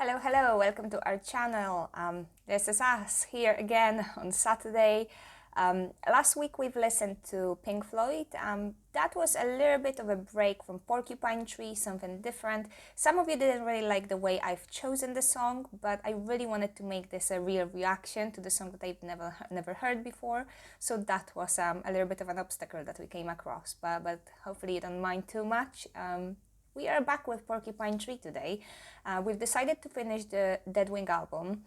Hello, welcome to our channel. This is us here again on Saturday. Last week we've listened to Pink Floyd. That was a little bit of a break from Porcupine Tree, something different. Some of you didn't really like the way I've chosen the song, but I really wanted to make this a real reaction to the song that I've never heard before. So that was a little bit of an obstacle that we came across, but hopefully you don't mind too much. We are back with Porcupine Tree today. We've decided to finish the Deadwing album.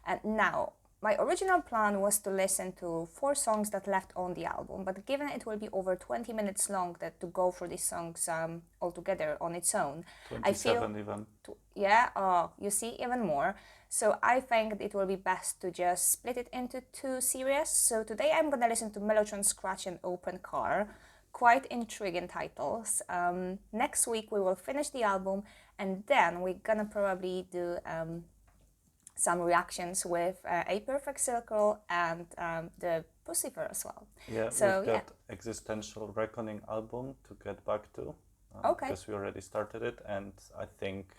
And now, my original plan was to listen to 4 songs that left on the album, but given it will be over 20 minutes long to go through these songs all together on its own, 27 even. You see, even more. So I think it will be best to just split it into 2 series. So today I'm going to listen to Mellotron, Scratch and Open Car. Quite intriguing titles. Next week we will finish the album, and then we're gonna probably do some reactions with A Perfect Circle and the Pussifer as well. Yeah, so, we've got Existential Reckoning album to get back to. Okay. Because we already started it, and I think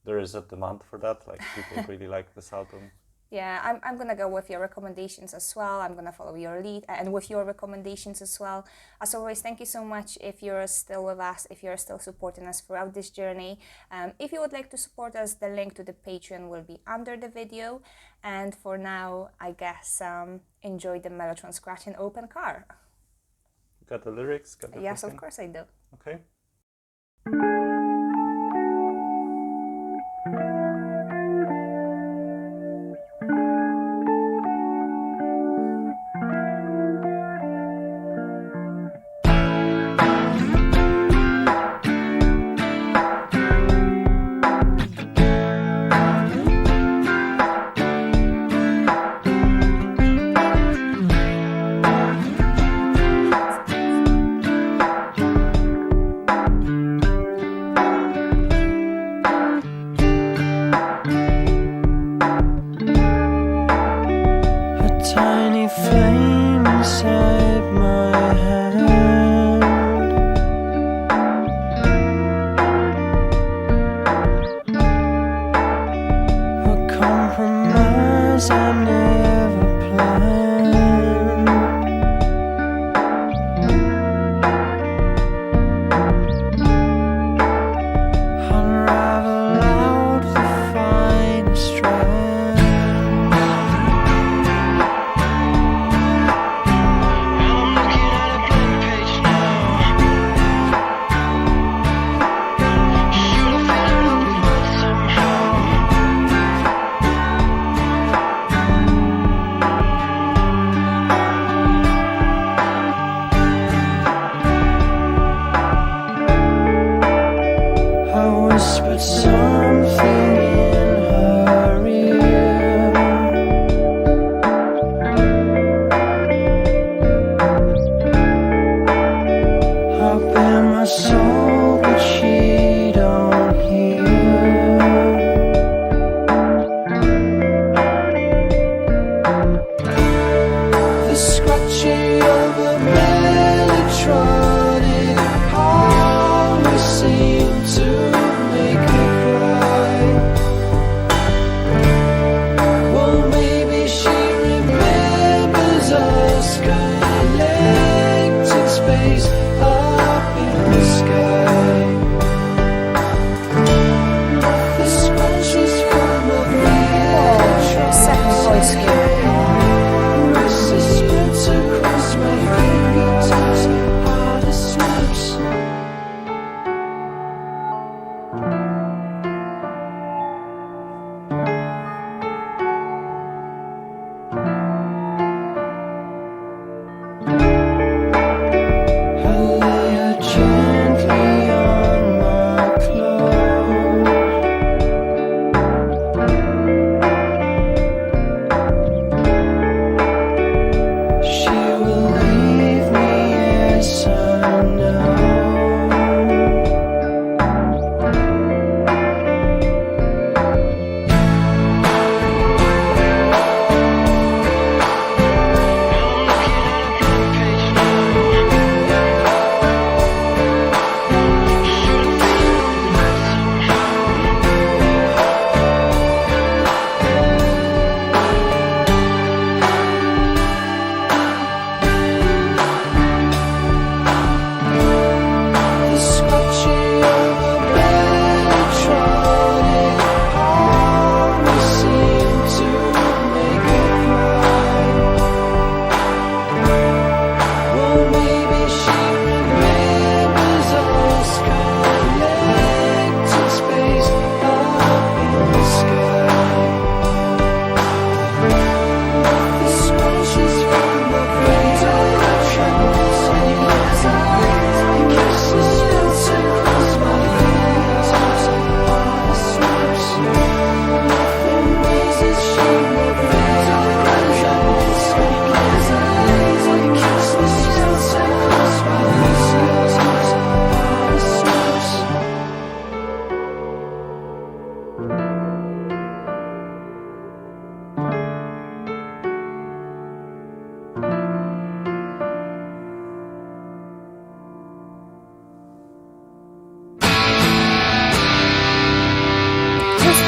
there is a demand for that. Like, people really like this album. Yeah, I'm going to go with your recommendations as well. I'm going to follow your lead and with your recommendations as well. As always, thank you so much if you're still with us, if you're still supporting us throughout this journey. If you would like to support us, the link to the Patreon will be under the video. And for now, I guess, enjoy the Mellotron, Scratch and Open Car. Got the lyrics? Got the Yes, of course I do. Okay.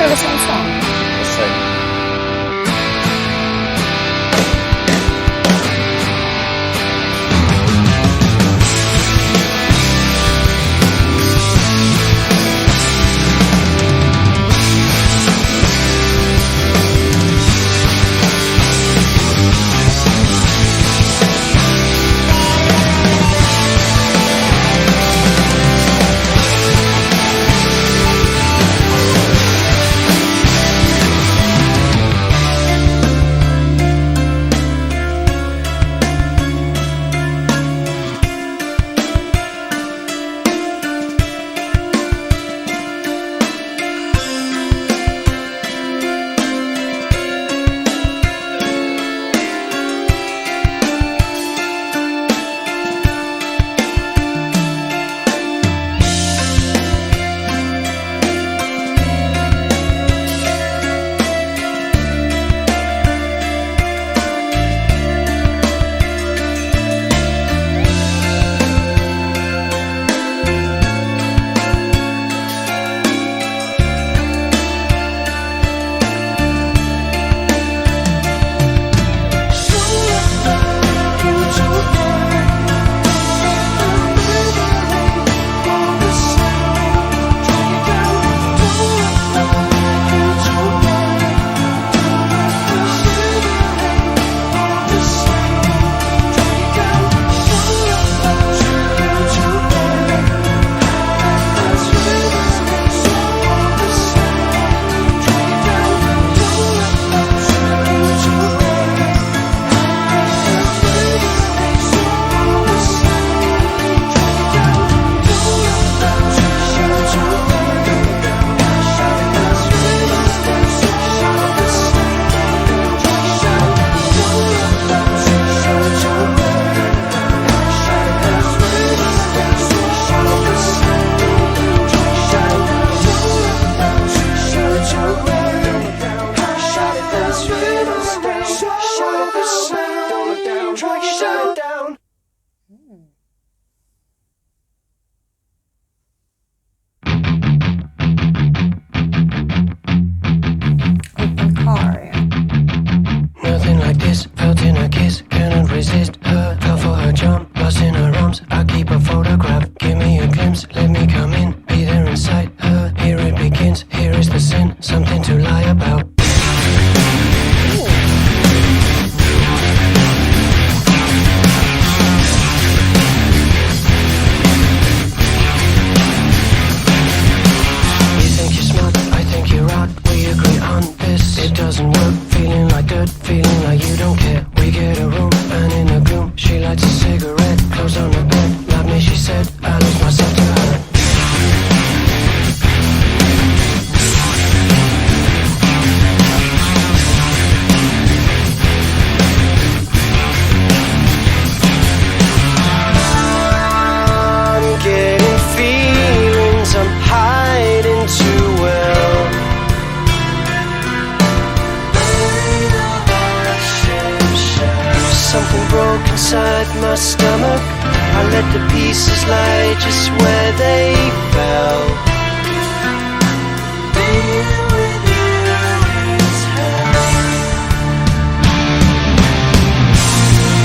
still the same song? The same. inside my stomach. I let the pieces lie just where they fell. Being with you is hell.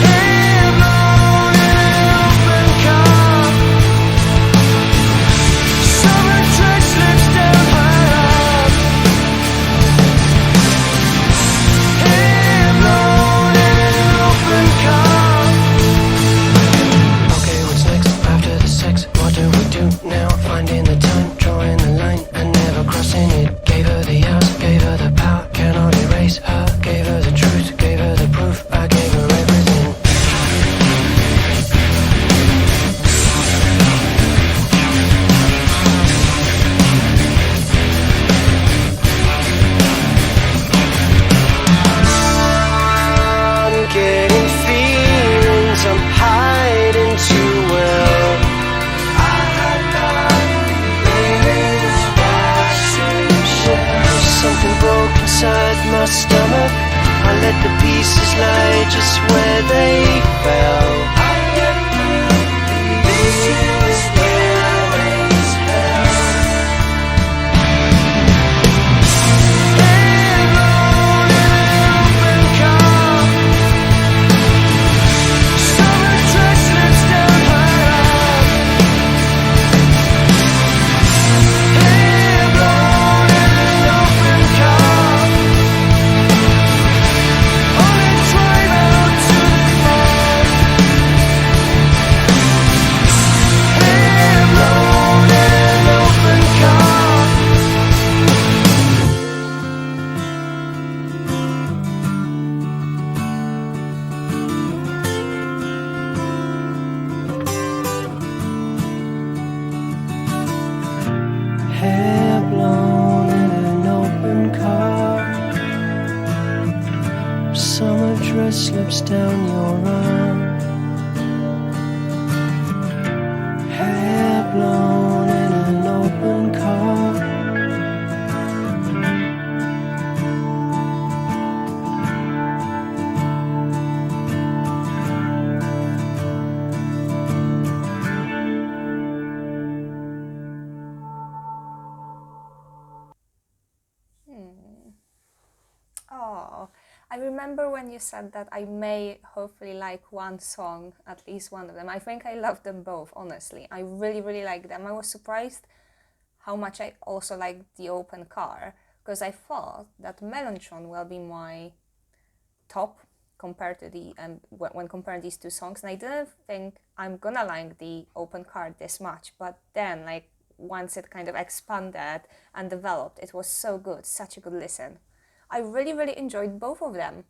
Head on an open car. Summer track slips down high up. Head on an open car. Okay, what's next? After the sex, what do we do now? Finding the time, drawing the line, and never crossing it. Gave her the hours, gave her the power, cannot erase her. Gave her the truth, gave her the proof, I gave her everything. I'm getting feelings, I'm hiding too well. I had not feelings washing shells. Something broke inside my stomach. I let the pieces lie just where they fell. I let the pieces where they fell. slips down your arm. Hair blown in an open car. Oh, I remember when you said that I may hopefully like one song, at least one of them. I think I love them both, honestly. I really, really like them. I was surprised how much I also liked the open car, because I thought that Mellotron will be my top compared to the when comparing these two songs, and I didn't think I'm gonna like the open car this much, but then like once it kind of expanded and developed, it was so good, such a good listen. I really, really enjoyed both of them.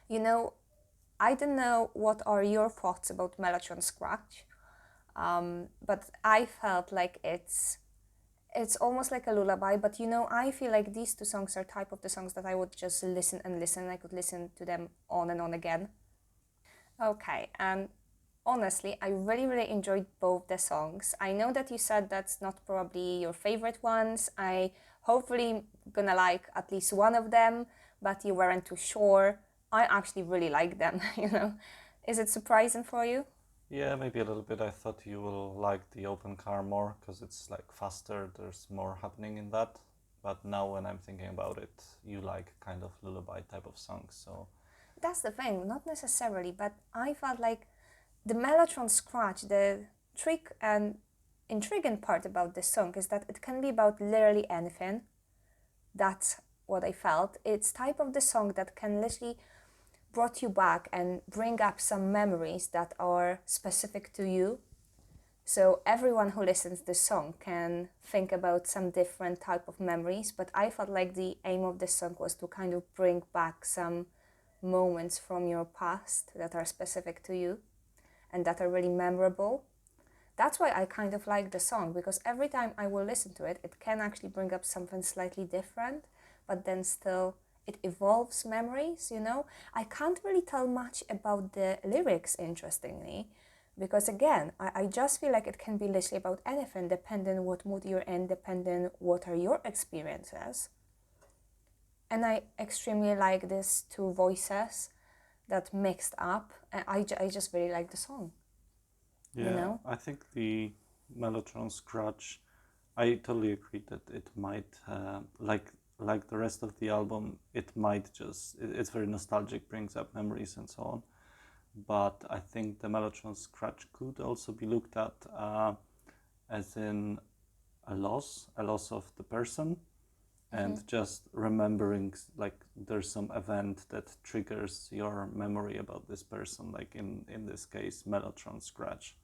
You know, I don't know what are your thoughts about Mellotron Scratch, but I felt like it's almost like a lullaby. But you know, I feel like these two songs are type of the songs that I would just listen and listen. I could listen to them on and on again. Okay, and honestly, I really, really enjoyed both the songs. I know that you said that's not probably your favorite ones. I hopefully gonna like at least one of them, but you weren't too sure. I actually really like them, you know. Is it surprising for you? Yeah, maybe a little bit. I thought you will like the open car more because it's like faster, there's more happening in that. But now when I'm thinking about it, you like kind of lullaby type of songs, so That's the thing, not necessarily, but I felt like the Mellotron Scratch, the trick and intriguing part about this song is that it can be about literally anything. That's what I felt. It's type of the song that can literally brought you back and bring up some memories that are specific to you. So everyone who listens to this song can think about some different type of memories, but I felt like the aim of this song was to kind of bring back some moments from your past that are specific to you and that are really memorable. That's why I kind of like the song, because every time I will listen to it, it can actually bring up something slightly different, but then still it evolves memories, you know? I can't really tell much about the lyrics, interestingly, because again, I just feel like it can be literally about anything, depending what mood you're in, depending what are your experiences. And I extremely like these two voices that mixed up. And I just really like the song. yeah, You know? I think the Mellotron Scratch, I totally agree that it might, like the rest of the album, it might just, it's very nostalgic, brings up memories and so on. But I think the Mellotron Scratch could also be looked at as in a loss of the person, and just remembering like there's some event that triggers your memory about this person, like in this case Mellotron Scratch.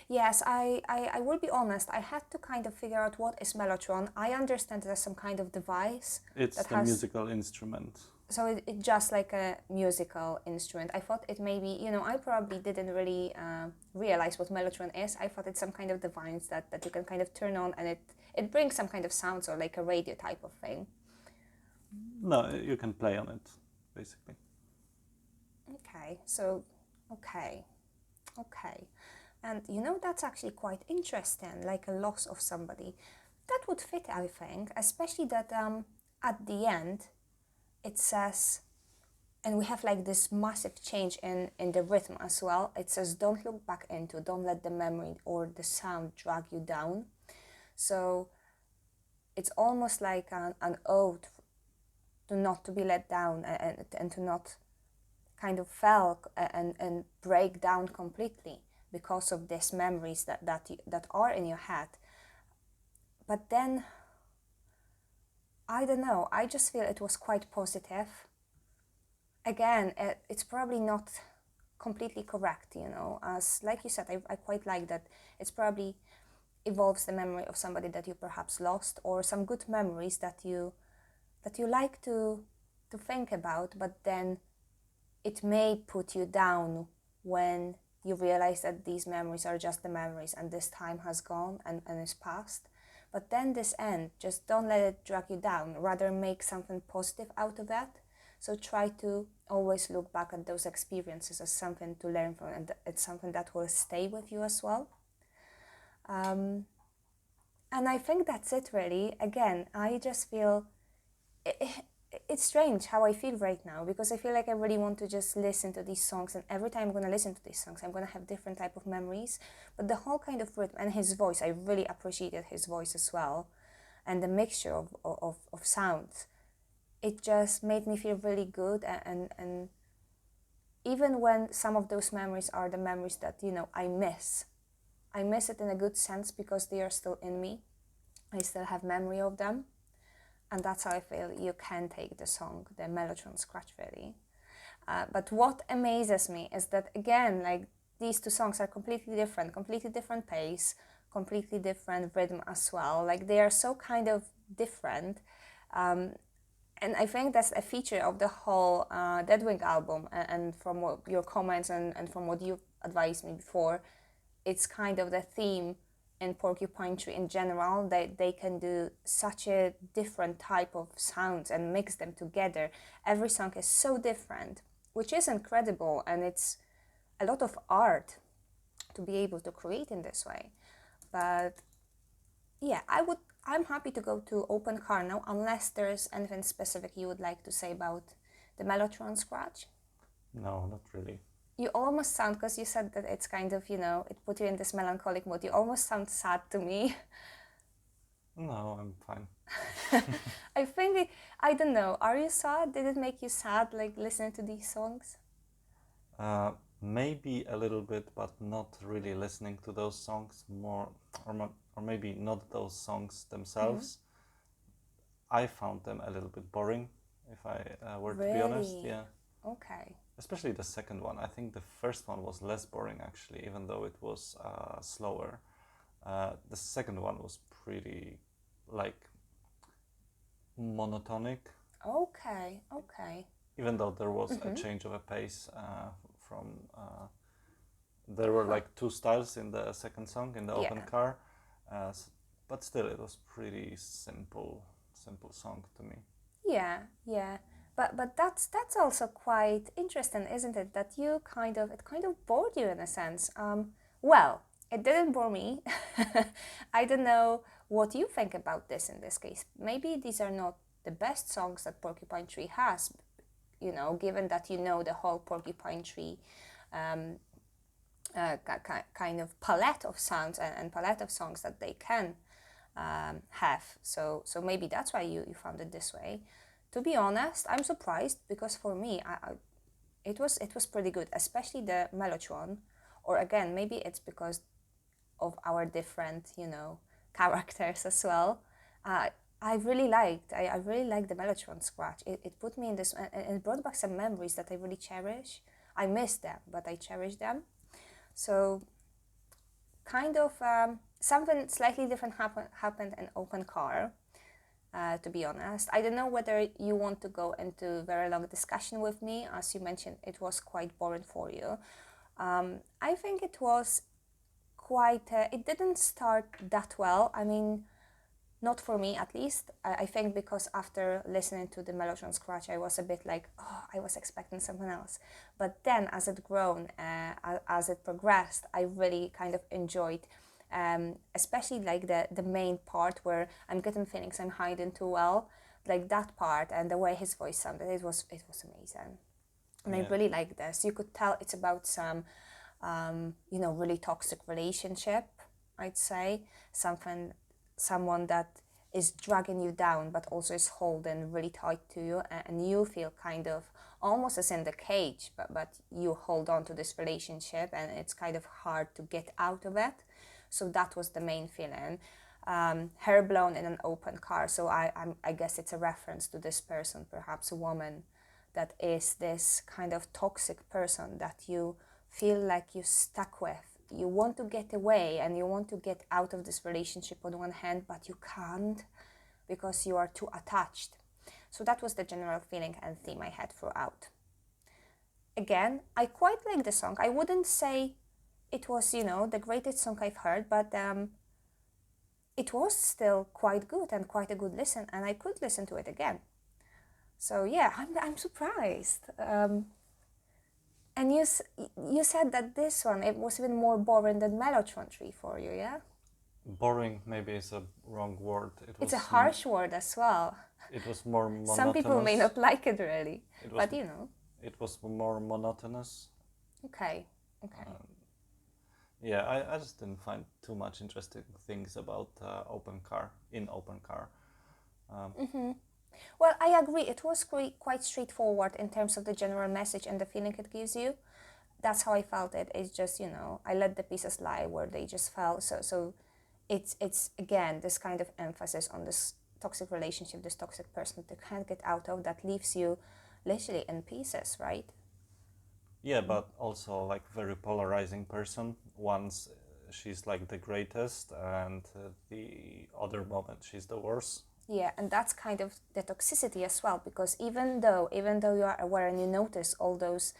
Yes, I will be honest. I had to kind of figure out what is Mellotron. I understand it as some kind of device It's that the has. musical instrument. So it just like a musical instrument. I thought it maybe, you know, I probably didn't really realize what Mellotron is. I thought it's some kind of device that you can kind of turn on and it brings some kind of sounds or like a radio type of thing. No, you can play on it basically. Okay, so, okay, okay. And you know, that's actually quite interesting, like a loss of somebody. That would fit, I think, especially that at the end it says, and we have like this massive change in the rhythm as well. It says, don't look back into, don't let the memory or the sound drag you down. So it's almost like an ode to not to be let down and to not kind of fall and break down completely because of these memories that are in your head. But then, I don't know, I just feel it was quite positive. Again, it's probably not completely correct, you know, as like you said, I quite like that it's probably evolves the memory of somebody that you perhaps lost, or some good memories that you like to think about, but then it may put you down when you realize that these memories are just the memories and this time has gone and is past. But then this end, just don't let it drag you down, rather make something positive out of that. So try to always look back at those experiences as something to learn from, and it's something that will stay with you as well. And I think that's it really. Again, I just feel it's strange how I feel right now, because I feel like I really want to just listen to these songs, and every time I'm going to listen to these songs I'm going to have different type of memories. But the whole kind of rhythm and his voice, I really appreciated his voice as well, and the mixture of sounds, it just made me feel really good. And even when some of those memories are the memories that, you know, I miss it in a good sense, because they are still in me. I still have memory of them. And that's how I feel you can take the song, the Mellotron scratch really. But what amazes me is that, again, like, these two songs are completely different pace, completely different rhythm as well. Like, they are so kind of different. And I think that's a feature of the whole Deadwing album. And from what your comments and from what you advised me before, it's kind of the theme in Porcupine Tree in general, that they can do such a different type of sounds and mix them together. Every song is so different, which is incredible, and it's a lot of art to be able to create in this way. But yeah, I'm happy to go to open car now, unless there's anything specific you would like to say about the Mellotron scratch. No, not really. You almost sound, because you said that it's kind of, you know, it put you in this melancholic mood. You almost sound sad to me. No, I'm fine. I think, I don't know, are you sad? Did it make you sad, like, listening to these songs? Maybe a little bit, but not really listening to those songs more, or maybe not those songs themselves. I found them a little bit boring, if I were to be honest. Really? Yeah. Okay. Especially the second one. I think the first one was less boring actually, even though it was slower. The second one was pretty, like, monotonic, Okay, okay. even though there was a change of a pace from. There were like two styles in the second song in the open Yeah. car, but still it was pretty simple song to me. Yeah, yeah. But that's also quite interesting, isn't it? That it kind of bored you in a sense. Well, it didn't bore me. I don't know what you think about this in this case. Maybe these are not the best songs that Porcupine Tree has, you know, given that you know the whole Porcupine Tree kind of palette of sounds and palette of songs that they can have. So maybe that's why you found it this way. To be honest, I'm surprised, because for me, it was pretty good, especially the Mellotron. Or again, maybe it's because of our different, you know, characters as well. I really liked the Mellotron scratch. It put me in this, and it brought back some memories that I really cherish. I miss them, but I cherish them. So kind of something slightly different happened in open car. To be honest, I don't know whether you want to go into very long discussion with me. As you mentioned, it was quite boring for you. I think it was quite. It didn't start that well. I mean, not for me at least. I think because after listening to the Mellotron scratch, I was a bit like, oh, I was expecting something else. But then, as it grown, as it progressed, I really kind of enjoyed. Especially like the main part where I'm getting feelings I'm hiding too well, like that part, and the way his voice sounded, it was amazing, and Yeah. I really like this. You could tell it's about some, you know, really toxic relationship. I'd say someone that is dragging you down, but also is holding really tight to you, and you feel kind of almost as in the cage, but you hold on to this relationship, and it's kind of hard to get out of it. So that was the main feeling. Hair blown in an open car. So I guess it's a reference to this person, perhaps a woman, that is this kind of toxic person that you feel like you're stuck with. You want to get away and you want to get out of this relationship on one hand, but you can't because you are too attached. So that was the general feeling and theme I had throughout. Again, I quite like the song. I wouldn't say it was, you know, the greatest song I've heard, but it was still quite good and quite a good listen, and I could listen to it again. So yeah, I'm surprised. And you said that this one, it was even more boring than Mellotron 3 for you, yeah? Boring maybe is a wrong word. It's a harsh word as well. It was more monotonous. Some people may not like it really, but you know. It was more monotonous. Okay. Yeah, I just didn't find too much interesting things about open car. Well, I agree. It was quite straightforward in terms of the general message and the feeling it gives you. That's how I felt it. It's just, you know, I let the pieces lie where they just fell. So it's again this kind of emphasis on this toxic relationship, this toxic person that you can't get out of, that leaves you literally in pieces, right? Yeah, but also like very polarizing person. Once she's like the greatest, and the other moment she's the worst. Yeah, and that's kind of the toxicity as well, because even though you are aware and you notice all those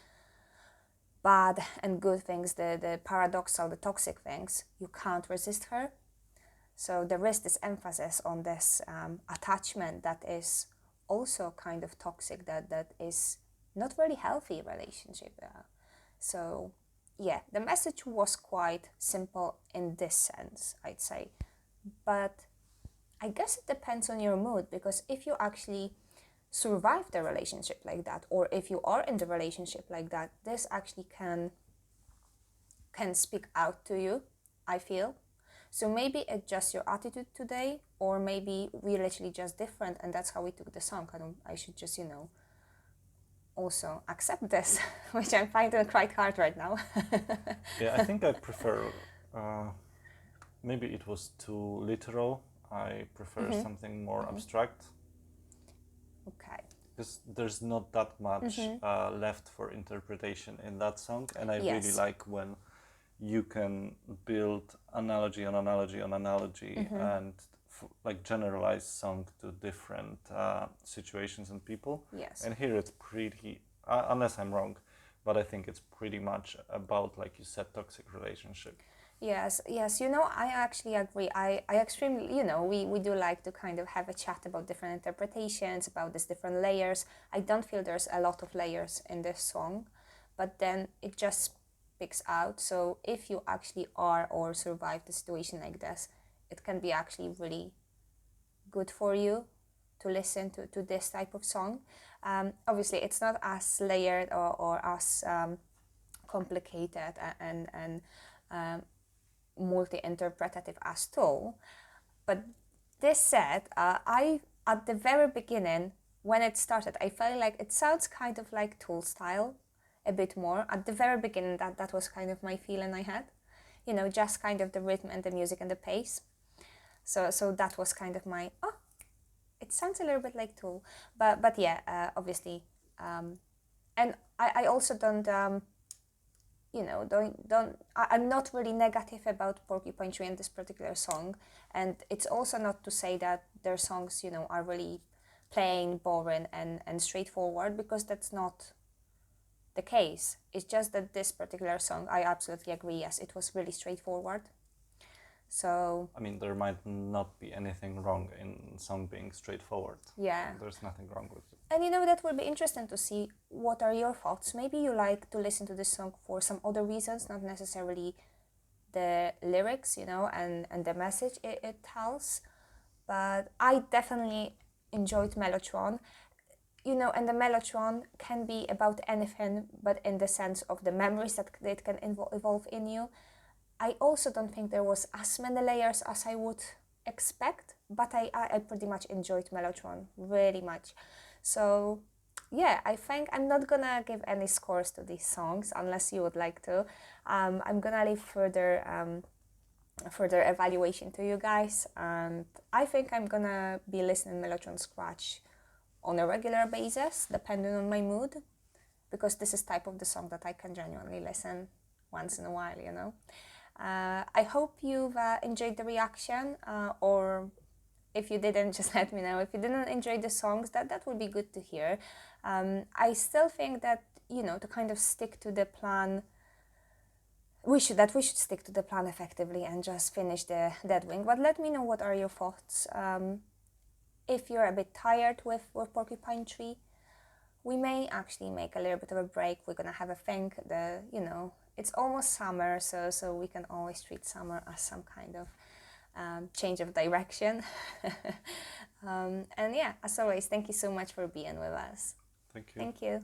bad and good things, the paradoxal, the toxic things, you can't resist her. So there is this emphasis on this attachment that is also kind of toxic, that is not really healthy relationship. So yeah, the message was quite simple in this sense, I'd say. But I guess it depends on your mood, because if you actually survive the relationship like that, or if you are in the relationship like that, this actually can speak out to you, I feel. So maybe adjust your attitude today, or maybe we're literally just different and that's how we took the song. I should just, you know, also accept this, which I'm finding quite hard right now. Yeah, I think I prefer, maybe it was too literal. I prefer something more abstract. Okay. Because there's not that much left for interpretation in that song. And I Yes. really like when you can build analogy on analogy on analogy and like generalize song to different situations and people. Yes. And here it's pretty, unless I'm wrong, but I think it's pretty much about, like you said, toxic relationship. Yes, you know, I actually agree. I extremely, you know, we do like to kind of have a chat about different interpretations, about these different layers. I don't feel there's a lot of layers in this song, but then it just picks out. So if you actually are or survive the situation like this, it can be actually really good for you to listen to this type of song. Obviously, it's not as layered or as complicated and multi-interpretative as Tool. But this said, I at the very beginning, when it started, I felt like it sounds kind of like Tool style a bit more. At the very beginning, that was kind of my feeling I had. You know, just kind of the rhythm and the music and the pace. So that was kind of my, it sounds a little bit like Tool. But yeah, obviously. And I also don't, you know, I'm not really negative about Porcupine Tree and this particular song. And it's also not to say that their songs, you know, are really plain, boring and straightforward, because that's not the case. It's just that this particular song, I absolutely agree, yes, it was really straightforward. So I mean, there might not be anything wrong in song being straightforward. yeah, There's nothing wrong with it. and you know, that will be interesting to see what are your thoughts. Maybe you like to listen to this song for some other reasons, not necessarily the lyrics, you know, and the message it tells. But I definitely enjoyed Mellotron. You know, and the Mellotron can be about anything, but in the sense of the memories that it can evolve in you. I also don't think there was as many layers as I would expect, but I pretty much enjoyed Mellotron really much. So yeah, I think I'm not gonna give any scores to these songs unless you would like to. I'm gonna leave further evaluation to you guys, and I think I'm gonna be listening Mellotron Scratch on a regular basis, depending on my mood, because this is type of the song that I can genuinely listen once in a while, you know. I hope you've enjoyed the reaction, or if you didn't, just let me know. If you didn't enjoy the songs, that would be good to hear. I still think that, you know, to kind of stick to the plan, we should stick to the plan effectively and just finish the Deadwing. But let me know what are your thoughts. If you're a bit tired with Porcupine Tree, we may actually make a little bit of a break. We're gonna have a think. It's almost summer, so we can always treat summer as some kind of change of direction. And yeah, as always, thank you so much for being with us. Thank you. Thank you.